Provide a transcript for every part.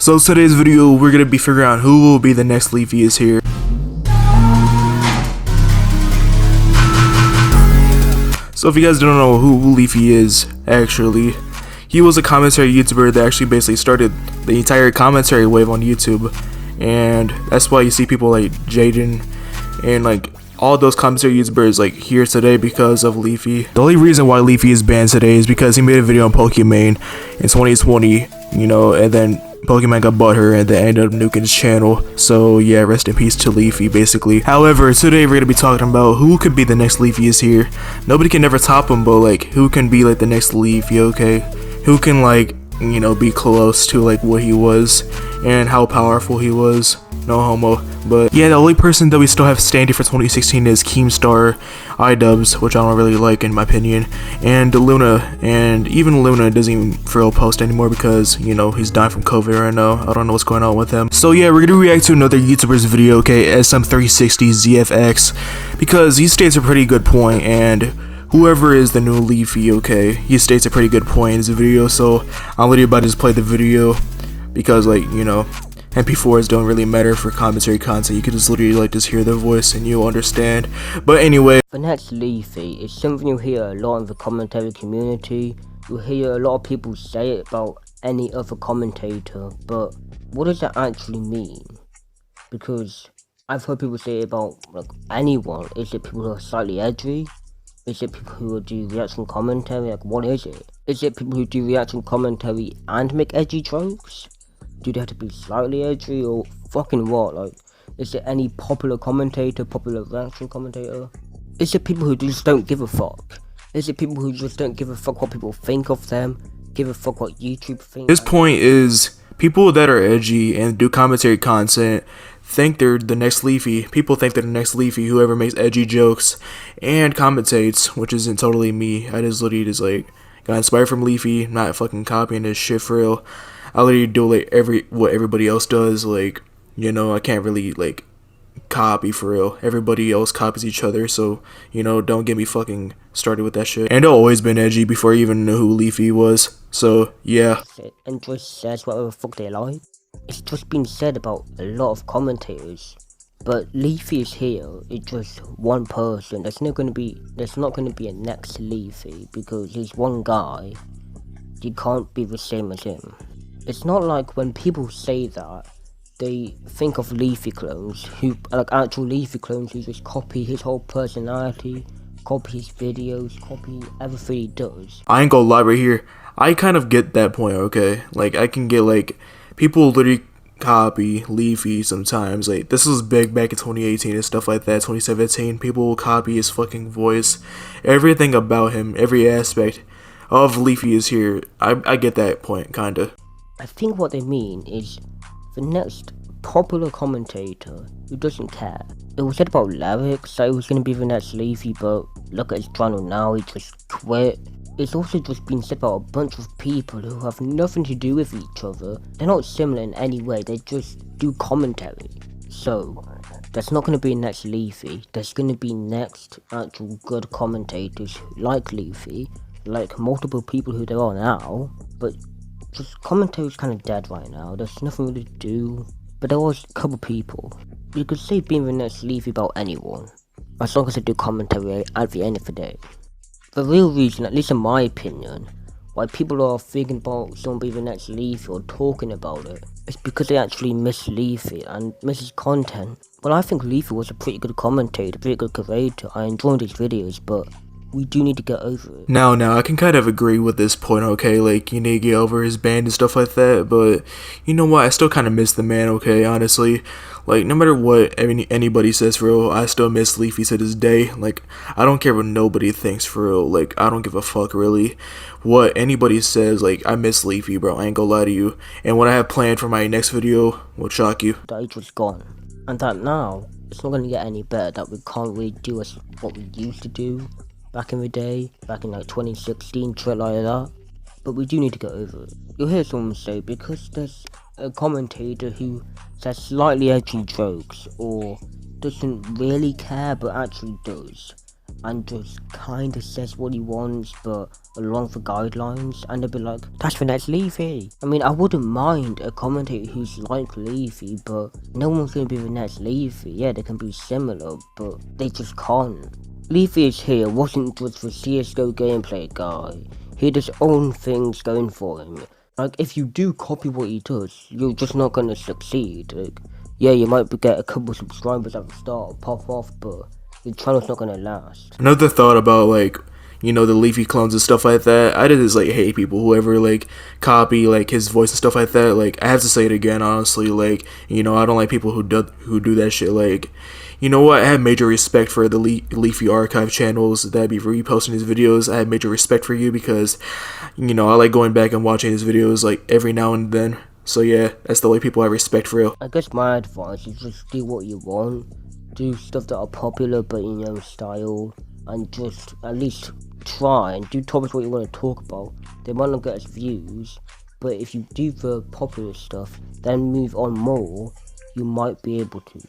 So today's video, we're gonna be figuring out who will be the next Leafy is here. So if you guys don't know who Leafy is, actually, he was a commentary YouTuber that actually basically started the entire commentary wave on YouTube, and that's why you see people like Jaden and like all those commentary YouTubers like here today because of Leafy. The only reason why Leafy is banned today is because he made a video on Pokemon in 2020, you know, and then Pokemon got butthurt and then ended up nuking his channel. So yeah, rest in peace to Leafy basically. However, today we're gonna be talking about who could be the next Leafy is here. Nobody can never top him, but like who can be like the next Leafy, okay? Who can like, you know, be close to like what he was and how powerful he was. No homo. But yeah, the only person that we still have standing for 2016 is Keemstar iDubbbz, which I don't really like in my opinion, and Luna, and even Luna doesn't even for real post anymore because, you know, he's dying from COVID right now. I don't know what's going on with him. So yeah, we're gonna react to another YouTuber's video, okay, SM360 ZFX, because he states a pretty good point, and whoever is the new Leafy, okay, he states a pretty good point in his video, so I'll let everybody just play the video, because like, you know, MP4s don't really matter for commentary content. You can just literally like just hear their voice and you'll understand. But anyway, the next Leafy is something you hear a lot in the commentary community. You hear a lot of people say it about any other commentator, but what does that actually mean? Because I've heard people say it about like anyone. Is it people who are slightly edgy? Is it people who do reaction commentary? Like, what is it? Is it people who do reaction commentary and make edgy jokes? Do they have to be slightly edgy or fucking what? Like, is it any popular commentator, popular reaction commentator? Is it people who just don't give a fuck? Is it people who just don't give a fuck what people think of them? Give a fuck what YouTube thinks? his point is people that are edgy and do commentary content think they're the next Leafy. People think they're the next Leafy, whoever makes edgy jokes and commentates, which isn't totally me. I just literally just like got inspired from Leafy, not fucking copying his shit for real. I literally do like what everybody else does, like, you know, I can't really like copy for real. Everybody else copies each other, so, you know, don't get me fucking started with that shit. And I've always been edgy before I even knew who Leafy was, so yeah. And just says whatever the fuck they like. It's just been said about a lot of commentators, but Leafy is here. It's just one person. There's not gonna be a next Leafy because he's one guy. You can't be the same as him. It's not like when people say that, they think of Leafy clones, who like actual Leafy clones who just copy his whole personality, copy his videos, copy everything he does. I ain't gonna lie right here, I kind of get that point, okay? Like, I can get like, people literally copy Leafy sometimes. Like, this was big back in 2018 and stuff like that, 2017. People will copy his fucking voice, everything about him, every aspect of Leafy is here. I get that point, kinda. I think what they mean is the next popular commentator who doesn't care. It was said about Lyrics that it was going to be the next Leafy, but look at his channel now, he just quit. It's also just been said about a bunch of people who have nothing to do with each other. They're not similar in any way, they just do commentary. So, there's not going to be a next Leafy. There's going to be next actual good commentators like Leafy, like multiple people who there are now, but just commentary is kind of dead right now. There's nothing really to do. But there was a couple people. You could say being the next Leafy about anyone, as long as they do commentary at the end of the day. The real reason, at least in my opinion, why people are thinking about someone being the next Leafy or talking about it, is because they actually miss Leafy and miss his content. Well, I think Leafy was a pretty good commentator, pretty good creator. I enjoyed his videos, but we do need to get over it. Now, I can kind of agree with this point, okay? Like, you need to get over his band and stuff like that, but you know what? I still kind of miss the man, okay? Honestly, like, no matter what anybody says for real, I still miss Leafy to this day. Like, I don't care what nobody thinks for real. Like, I don't give a fuck really what anybody says. Like, I miss Leafy, bro. I ain't gonna lie to you. And what I have planned for my next video will shock you. That age was gone, and that now it's not gonna get any better. That we can't really do as what we used to do back in the day, back in like 2016, shit like that. But we do need to get over it. You'll hear someone say, because there's a commentator who says slightly edgy jokes, or doesn't really care but actually does, and just kind of says what he wants, but along the guidelines, and they'll be like, that's the next Leafy. I mean, I wouldn't mind a commentator who's like Leafy, but no one's gonna be the next Leafy. Yeah, they can be similar, but they just can't. Leafy is here wasn't just the CSGO gameplay guy. He had his own things going for him. Like, if you do copy what he does, you're just not gonna succeed. Like, yeah, you might get a couple subscribers at the start, pop off, but your channel's not gonna last. Another thought about like, you know, the Leafy clones and stuff like that. I just like hate people whoever like copy like his voice and stuff like that. Like I have to say it again, honestly. Like, you know, I don't like people who do that shit. Like, you know what? I have major respect for the Leafy archive channels that be reposting his videos. I have major respect for you because, you know, I like going back and watching his videos like every now and then. So yeah, that's the only people I respect for real. I guess my advice is just do what you want, do stuff that are popular but in your own style, and just at least try and do topics what you want to talk about. They might not get us views, but if you do the popular stuff, then move on more, you might be able to.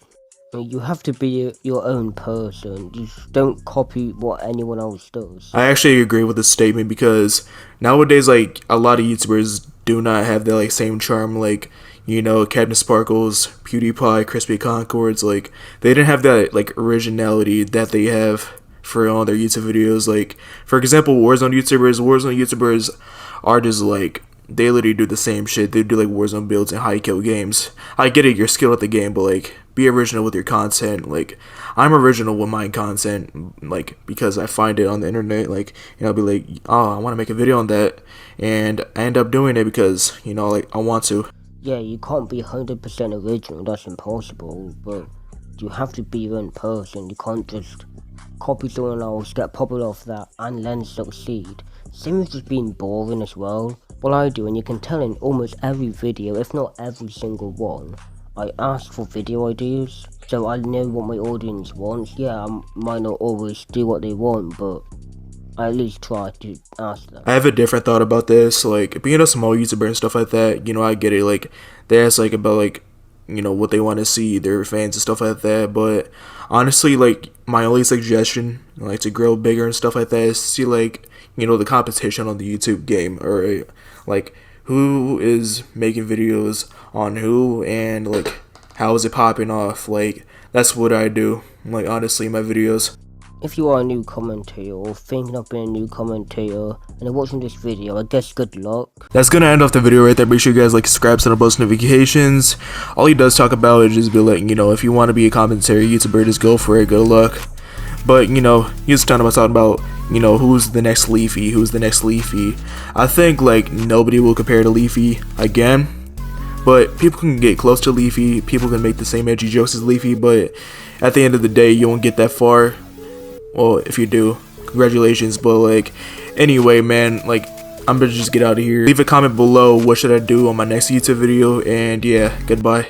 You have to be your own person. You just don't copy what anyone else does. I actually agree with this statement because nowadays, like, a lot of YouTubers do not have that, like, same charm, like, you know, Captain Sparkles, PewDiePie, Crispy Concords, like, they didn't have that, like, originality that they have for all their YouTube videos. Like, for example, Warzone YouTubers are just, like, they literally do the same shit. They do, like, Warzone builds and high kill games. I get it, you're skilled at the game, but, like, be original with your content. Like, I'm original with my content, like, because I find it on the internet, like, and I'll be like, oh, I want to make a video on that, and I end up doing it because, you know, like, I want to. Yeah, you can't be 100% original, that's impossible, but you have to be your own person. You can't just copy someone else, get popular off that, and then succeed. Same with just being boring as well. What I do, and you can tell in almost every video, if not every single one, I ask for video ideas, so I know what my audience wants. Yeah, I might not always do what they want, but I at least try to ask them. I have a different thought about this. Like, being a small YouTuber and stuff like that, you know, I get it. Like, they ask, like, about, like, you know, what they want to see, their fans and stuff like that. But honestly, like, my only suggestion, like, to grow bigger and stuff like that is to see, like, you know, the competition on the YouTube game, or like, who is making videos on who, and like, how is it popping off. Like, that's what I do, like, honestly, in my videos. If you are a new commentator or thinking of being a new commentator and are watching this video, I guess good luck. That's gonna end off the video right there. Make sure you guys like, subscribe, turn on post notifications. All he does talk about is just be like, you know, if you want to be a commentary YouTuber, just go for it, good luck. But, you know, he's talking about, you know, who's the next Leafy, I think, like, nobody will compare to Leafy again, but people can get close to Leafy, people can make the same edgy jokes as Leafy, but at the end of the day, you won't get that far. Well, if you do, congratulations. But, like, anyway, man, like, I'm gonna just get out of here. Leave a comment below what should I do on my next YouTube video, and yeah, goodbye.